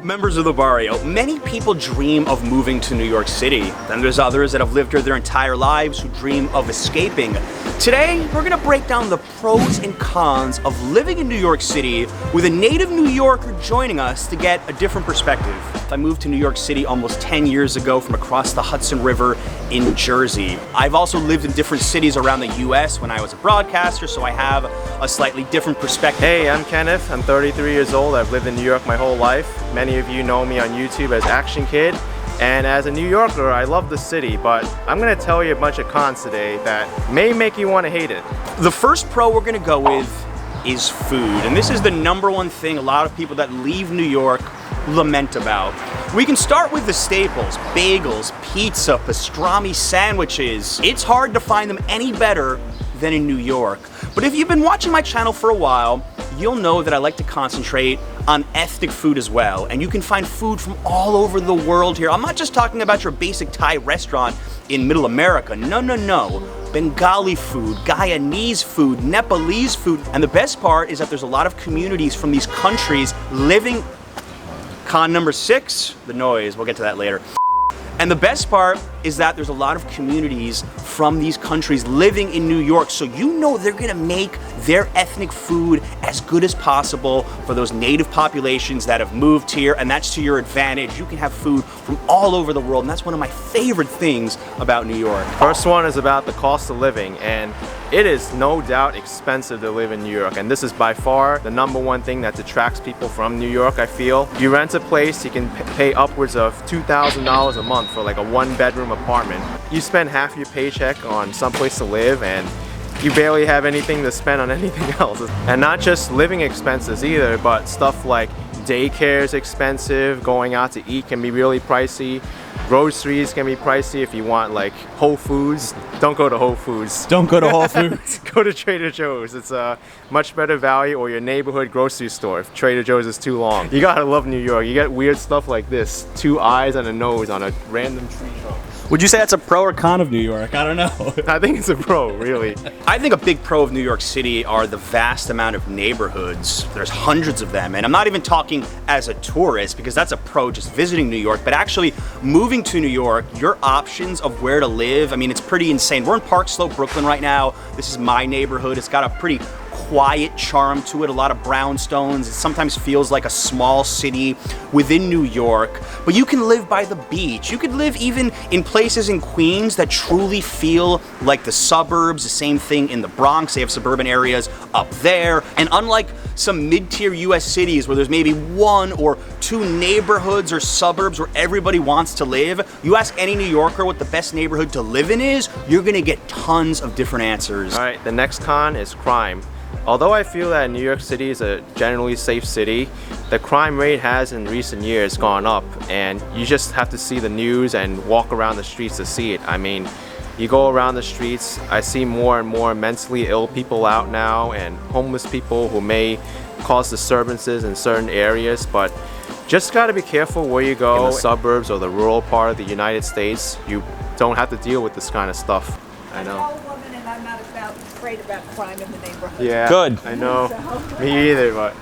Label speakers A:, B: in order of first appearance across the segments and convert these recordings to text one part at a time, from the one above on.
A: Members of the barrio, many people dream of moving to New York City. Then there's others that have lived here their entire lives who dream of escaping. Today, we're gonna break down the pros and cons of living in New York City with a native New Yorker joining us to get a different perspective. I moved to New York City almost 10 years ago from across the Hudson River in Jersey. I've also lived in different cities around the US when I was a broadcaster, so I have a slightly different perspective.
B: Hey, I'm Kenneth. I'm 33 years old. I've lived in New York my whole life. Many of you know me on YouTube as ActionKid. And as a New Yorker, I love the city, but I'm gonna tell you a bunch of cons today that may make you wanna hate it.
A: The first pro we're gonna go with is food. And this is the #1 thing a lot of people that leave New York lament about. We can start with the staples: bagels, pizza, pastrami sandwiches. It's hard to find them any better than in New York. But if you've been watching my channel for a while, you'll know that I like to concentrate on ethnic food as well. And you can find food from all over the world here. I'm not just talking about your basic Thai restaurant in Middle America. No, no, no. Bengali food, Guyanese food, Nepalese food. And the best part is that there's a lot of communities from these countries living. Con number 6, the noise. We'll get to that later. And the best part is that there's a lot of communities from these countries living in New York, so you know they're gonna make their ethnic food as good as possible for those native populations that have moved here, and that's to your advantage. You can have food from all over the world, and that's one of my favorite things about New York.
B: First one is about the cost of living, and it is no doubt expensive to live in New York, and this is by far the #1 thing that detracts people from New York, I feel. You rent a place, you can pay upwards of $2,000 a month for like a 1-bedroom apartment. You spend half your paycheck on someplace to live, and you barely have anything to spend on anything else. And not just living expenses either, but stuff like daycare is expensive, going out to eat can be really pricey, groceries can be pricey. If you want like Whole Foods, don't go to Whole Foods.
A: Don't go to Whole Foods.
B: Go to Trader Joe's. It's a much better value, or your neighborhood grocery store if Trader Joe's is too long. You gotta love New York. You get weird stuff like this: 2 eyes and a nose on a random tree trunk.
A: Would you say that's a pro or con of New York? I don't know.
B: I think it's a pro, really.
A: I think a big pro of New York City are the vast amount of neighborhoods. There's hundreds of them, and I'm not even talking as a tourist, because that's a pro just visiting New York, but actually moving to New York, your options of where to live, I mean, it's pretty insane. We're in Park Slope, Brooklyn right now. This is my neighborhood. It's got a pretty quiet charm to it, a lot of brownstones. It sometimes feels like a small city within New York, but you can live by the beach. You could live even in places in Queens that truly feel like the suburbs. The same thing in the Bronx. They have suburban areas up there. And unlike some mid-tier US cities where there's maybe 1 or 2 neighborhoods or suburbs where everybody wants to live, you ask any New Yorker what the best neighborhood to live in is, you're gonna get tons of different answers.
B: All right, the next con is crime. Although I feel that New York City is a generally safe city, the crime rate has in recent years gone up, and you just have to see the news and walk around the streets to see it. I mean, you go around the streets, I see more and more mentally ill people out now, and homeless people who may cause disturbances in certain areas, but just gotta be careful where you go. In the suburbs or the rural part of the United States, you don't have to deal with this kind of stuff. I know.
C: I'm not afraid about crime in the neighborhood.
B: Yeah,
A: good.
B: I know. Me either, but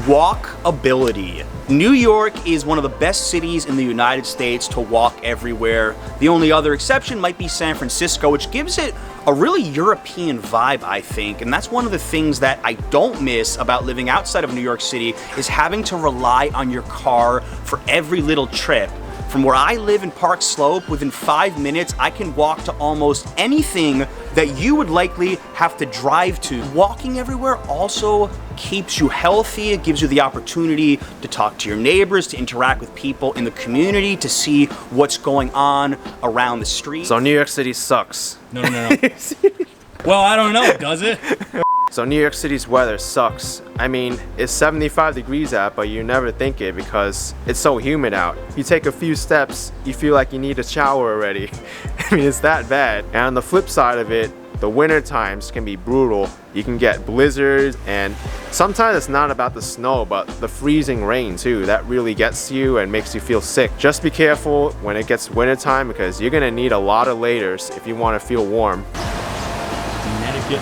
A: walkability. New York is one of the best cities in the United States to walk everywhere. The only other exception might be San Francisco, which gives it a really European vibe, I think. And that's one of the things that I don't miss about living outside of New York City, is having to rely on your car for every little trip. From where I live in Park Slope, within 5 minutes, I can walk to almost anything that you would likely have to drive to. Walking everywhere also keeps you healthy. It gives you the opportunity to talk to your neighbors, to interact with people in the community, to see what's going on around the street.
B: So New York City sucks.
A: No. Well, I don't know, does it?
B: So New York City's weather sucks. I mean, it's 75 degrees out, but you never think it because it's so humid out. You take a few steps, you feel like you need a shower already. I mean, it's that bad. And on the flip side of it, the winter times can be brutal. You can get blizzards, and sometimes it's not about the snow, but the freezing rain too. That really gets you and makes you feel sick. Just be careful when it gets winter time, because you're gonna need a lot of layers if you want to feel warm.
A: Connecticut.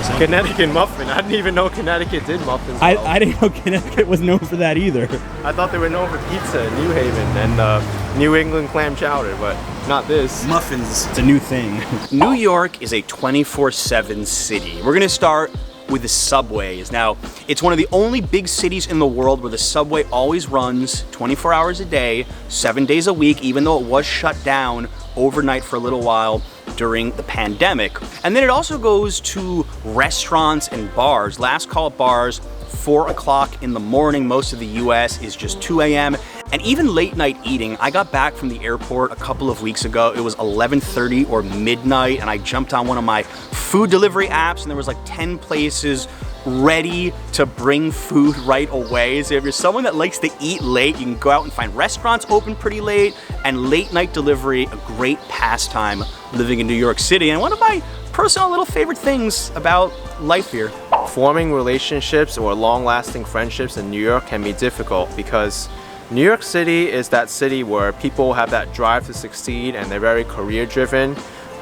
A: amazing.
B: Connecticut muffin. I didn't even know Connecticut did muffins.
A: I didn't know Connecticut was known for that either.
B: I thought they were known for pizza in New Haven and New England clam chowder, but not this.
A: Muffins. It's a new thing. New York is a 24/7 city. We're gonna start with the subways. Now, it's one of the only big cities in the world where the subway always runs 24 hours a day, 7 days a week, even though it was shut down overnight for a little while during the pandemic. And then it also goes to restaurants and bars. Last call at bars, 4 o'clock in the morning. Most of the US is just 2 a.m. And even late night eating. I got back from the airport a couple of weeks ago. It was 11:30 or midnight, and I jumped on one of my food delivery apps, and there was like 10 places ready to bring food right away. So if you're someone that likes to eat late, you can go out and find restaurants open pretty late, and late night delivery, a great pastime living in New York City. And one of my personal little favorite things about life here.
B: Forming relationships or long-lasting friendships in New York can be difficult because New York City is that city where people have that drive to succeed and they're very career driven.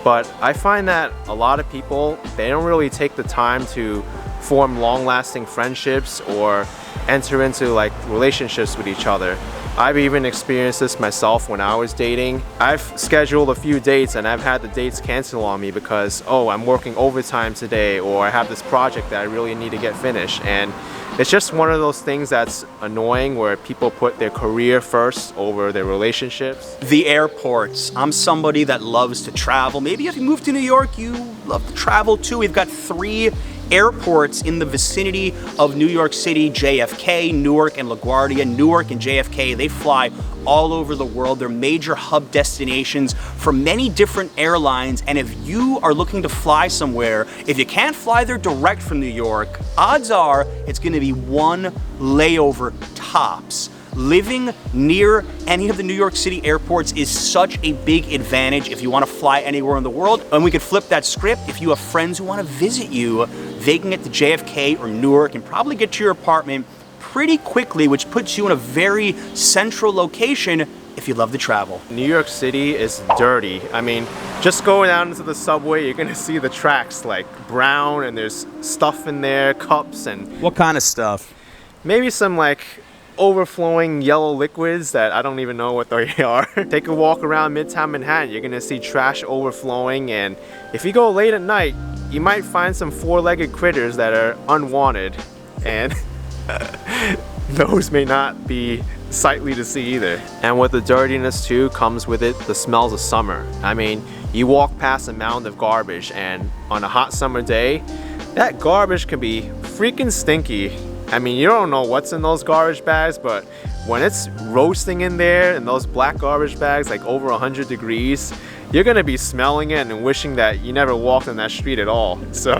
B: But I find that a lot of people, they don't really take the time to form long-lasting friendships or enter into like relationships with each other. I've even experienced this myself when I was dating. I've scheduled a few dates and I've had the dates cancel on me because, oh, I'm working overtime today, or I have this project that I really need to get finished. And it's just one of those things that's annoying where people put their career first over their relationships.
A: The airports. I'm somebody that loves to travel. Maybe if you move to New York, you love to travel too. We've got 3 airports in the vicinity of New York City: JFK, Newark, and LaGuardia. Newark and JFK, they fly all over the world. They're major hub destinations for many different airlines. And if you are looking to fly somewhere, if you can't fly there direct from New York, odds are it's gonna be one layover tops. Living near any of the New York City airports is such a big advantage if you want to fly anywhere in the world. And we could flip that script. If you have friends who want to visit you, they can get to JFK or Newark and probably get to your apartment pretty quickly, which puts you in a very central location if you love to travel.
B: New York City is dirty. I mean, just going down into the subway, you're gonna see the tracks like brown and there's stuff in there, cups and...
A: What kind of stuff?
B: Maybe some like overflowing yellow liquids that I don't even know what they are. Take a walk around Midtown Manhattan, you're gonna see trash overflowing, and if you go late at night, you might find some 4-legged critters that are unwanted, and those may not be sightly to see either. And with the dirtiness too comes with it the smells of summer. I mean, you walk past a mound of garbage, and on a hot summer day, that garbage can be freaking stinky. I mean, you don't know what's in those garbage bags, but when it's roasting in there in those black garbage bags, like over 100 degrees, you're gonna be smelling it and wishing that you never walked on that street at all. So,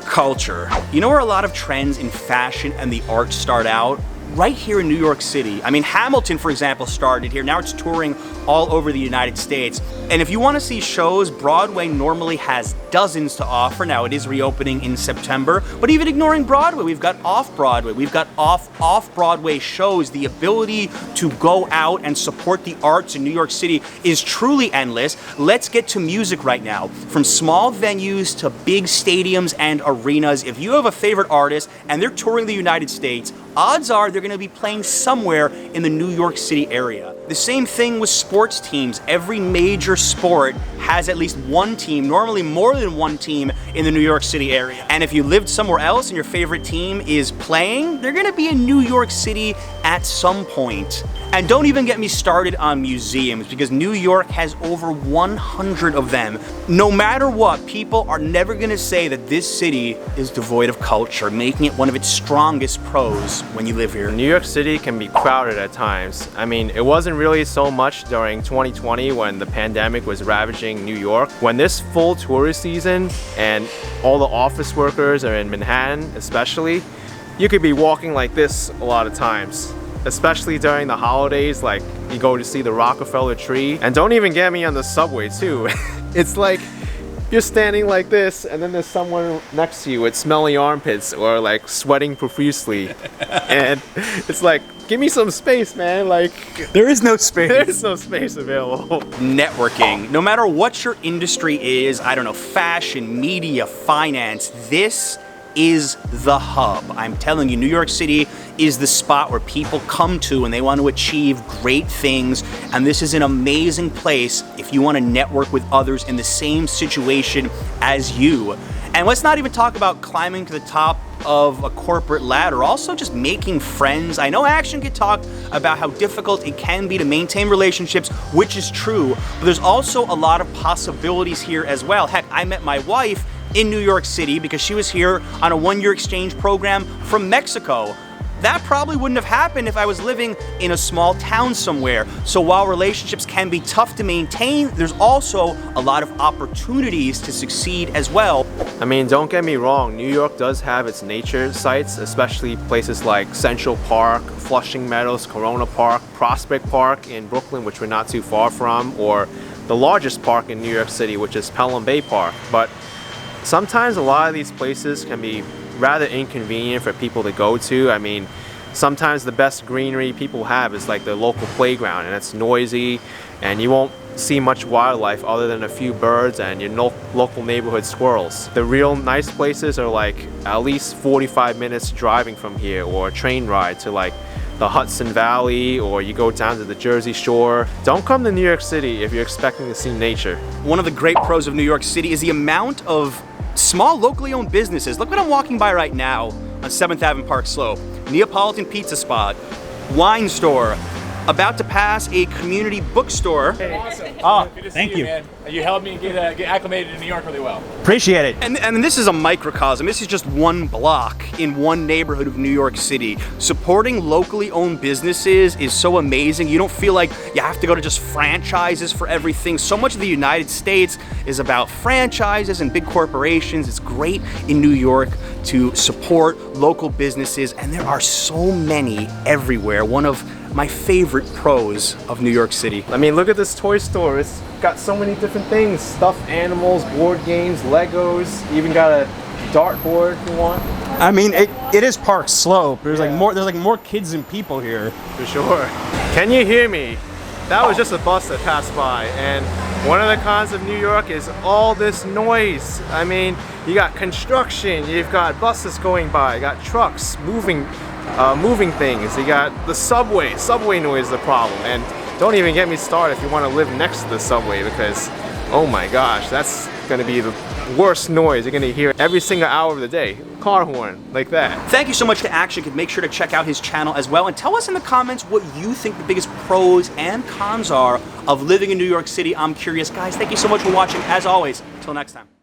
A: culture. You know where a lot of trends in fashion and the arts start out? Right here in New York City. I mean, Hamilton, for example, started here. Now it's touring all over the United States. And if you want to see shows, Broadway normally has dozens to offer. Now it is reopening in September, but even ignoring Broadway, we've got off-Broadway. We've got off-Broadway shows. The ability to go out and support the arts in New York City is truly endless. Let's get to music right now. From small venues to big stadiums and arenas, if you have a favorite artist and they're touring the United States, odds are they're going to be playing somewhere in the New York City area. The same thing with sports teams. Every major sport has at least one team, normally more than one team, in the New York City area. And if you lived somewhere else and your favorite team is playing, they're going to be in New York City at some point. And don't even get me started on museums, because New York has over 100 of them. No matter what, people are never going to say that this city is devoid of culture, making it one of its strongest pros when you live here.
B: New York City can be crowded at times. I mean, it wasn't really so much during 2020 when the pandemic was ravaging New York. When this full tourist season and all the office workers are in Manhattan especially, you could be walking like this a lot of times. Especially during the holidays, like you go to see the Rockefeller tree. And don't even get me on the subway too. It's like you're standing like this, and then there's someone next to you with smelly armpits or like sweating profusely, and it's like, give me some space, man. Like,
A: There is no space.
B: there's no space available.
A: Networking, no matter what your industry is, I don't know, fashion, media, finance, this is the hub. I'm telling you, New York City is the spot where people come to and they want to achieve great things, and this is an amazing place if you want to network with others in the same situation as you. And let's not even talk about climbing to the top of a corporate ladder, also just making friends. I know ActionKid talked about how difficult it can be to maintain relationships, which is true, but there's also a lot of possibilities here as well. Heck, I met my wife in New York City because she was here on a one-year exchange program from Mexico. That probably wouldn't have happened if I was living in a small town somewhere. So while relationships can be tough to maintain, there's also a lot of opportunities to succeed as well.
B: I mean, don't get me wrong, New York does have its nature sites, especially places like Central Park, Flushing Meadows, Corona Park, Prospect Park in Brooklyn, which we're not too far from, or the largest park in New York City, which is Pelham Bay Park. But sometimes a lot of these places can be rather inconvenient for people to go to. I mean, sometimes the best greenery people have is like the local playground, and it's noisy, and you won't see much wildlife other than a few birds and your local neighborhood squirrels. The real nice places are like at least 45 minutes driving from here, or a train ride to like the Hudson Valley, or you go down to the Jersey Shore. Don't come to New York City if you're expecting to see nature.
A: One of the great pros of New York City is the amount of small locally owned businesses. Look what I'm walking by right now on 7th Avenue Park Slope. Neapolitan pizza spot, wine store, about to pass a community bookstore.
D: Awesome.
E: Oh,
D: Good to see
E: thank you.
D: man. You helped me get acclimated to New York really well.
E: Appreciate it.
A: And this is a microcosm. This is just one block in one neighborhood of New York City. Supporting locally owned businesses is so amazing. You don't feel like you have to go to just franchises for everything. So much of the United States is about franchises and big corporations. It's great in New York to support local businesses, and there are so many everywhere. One of my favorite pros of New York City.
B: I mean, look at this toy store. It's got so many different things. Stuffed animals, board games, Legos, even got a dartboard if you want.
E: I mean, it is Park Slope. There's like more kids than people here.
B: For sure. Can you hear me? That was just a bus that passed by, and one of the cons of New York is all this noise. I mean, you got construction, you've got buses going by, you got trucks moving things, you got the subway noise is the problem, and don't even get me started if you want to live next to the subway, because oh my gosh, that's going to be the worst noise you're going to hear every single hour of the day. Car horn, like that.
A: Thank you so much to ActionKid. Make sure to check out his channel as well, and tell us in the comments what you think the biggest pros and cons are of living in New York City. I'm curious. Guys, thank you so much for watching. As always, until next time.